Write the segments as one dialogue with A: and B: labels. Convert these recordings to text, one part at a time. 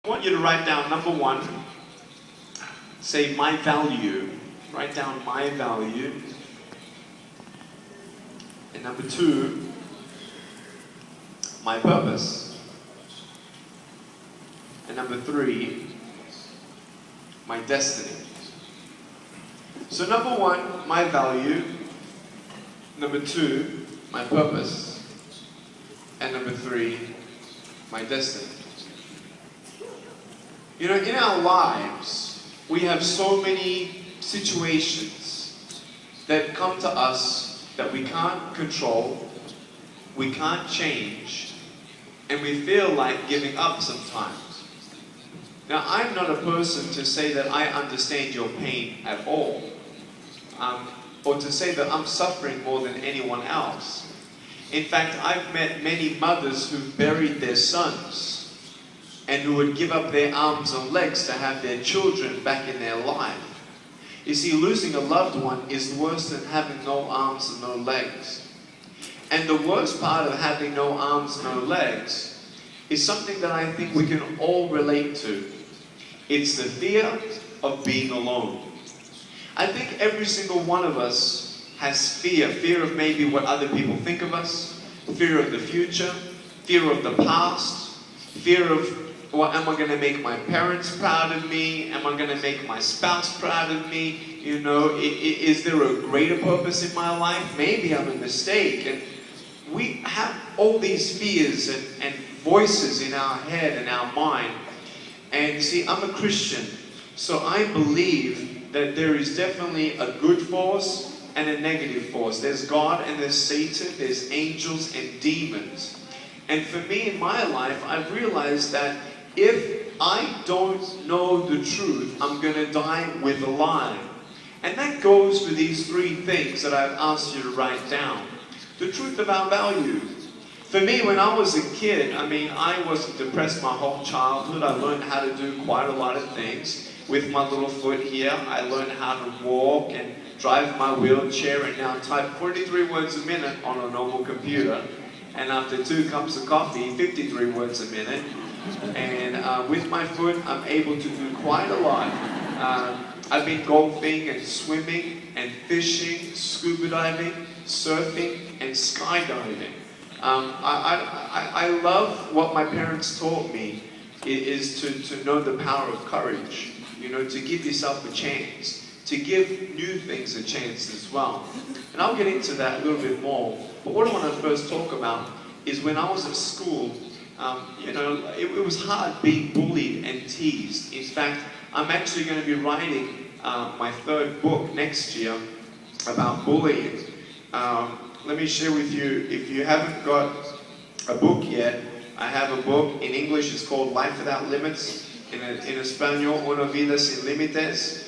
A: I want you to write down, number one, say my value. Write down my value. And number two, my purpose. And number three, my destiny. So number one, my value. Number two, my purpose. And number three, my destiny. You know, in our lives, we have so many situations that come to us that we can't control, we can't change, and we feel like giving up sometimes. Now, I'm not a person to say that I understand your pain at all, or to say that I'm suffering more than anyone else. In fact, I've met many mothers who buried their sons and who would give up their arms and legs to have their children back in their life. You see, losing a loved one is worse than having no arms and no legs. And the worst part of having no arms and no legs is something that I think we can all relate to. It's the fear of being alone. I think every single one of us has fear. Fear of maybe what other people think of us, fear of the future, fear of the past, fear of, well, am I going to make my parents proud of me? Am I going to make my spouse proud of me? You know, is there a greater purpose in my life? Maybe I'm a mistake. And we have all these fears and voices in our head and our mind. And see, I'm a Christian, so I believe that there is definitely a good force and a negative force. There's God and there's Satan, there's angels and demons. And for me in my life, I've realized that if I don't know the truth, I'm going to die with a lie. And that goes for these three things that I've asked you to write down. The truth of our values. For me, when I was a kid, I was depressed my whole childhood. I learned how to do quite a lot of things. With my little foot here, I learned how to walk and drive my wheelchair and now type 43 words a minute on a normal computer. And after 2 cups of coffee, 53 words a minute. And with my foot, I'm able to do quite a lot. I've been golfing and swimming and fishing, scuba diving, surfing, and skydiving. I love what my parents taught me is to know the power of courage. You know, to give yourself a chance, to give new things a chance as well. And I'll get into that a little bit more. But what I want to first talk about is when I was at school, you know, it was hard being bullied and teased. In fact, I'm actually going to be writing my 3rd book next year about bullying. Let me share with you, if you haven't got a book yet, I have a book in English. It's called Life Without Limits. In Espanol, Una Vida Sin Límites.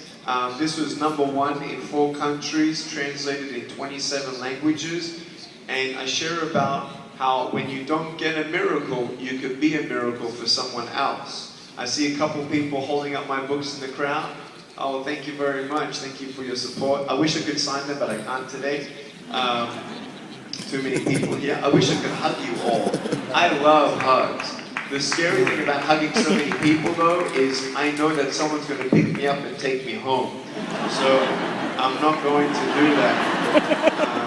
A: This was #1 in 4 countries, translated in 27 languages. And I share about how when you don't get a miracle, you could be a miracle for someone else. I see a couple people holding up my books in the crowd. Oh, thank you very much. Thank you for your support. I wish I could sign them, but I can't today. Too many people here. I wish I could hug you all. I love hugs. The scary thing about hugging so many people, though, is I know that someone's going to pick me up and take me home. So I'm not going to do that.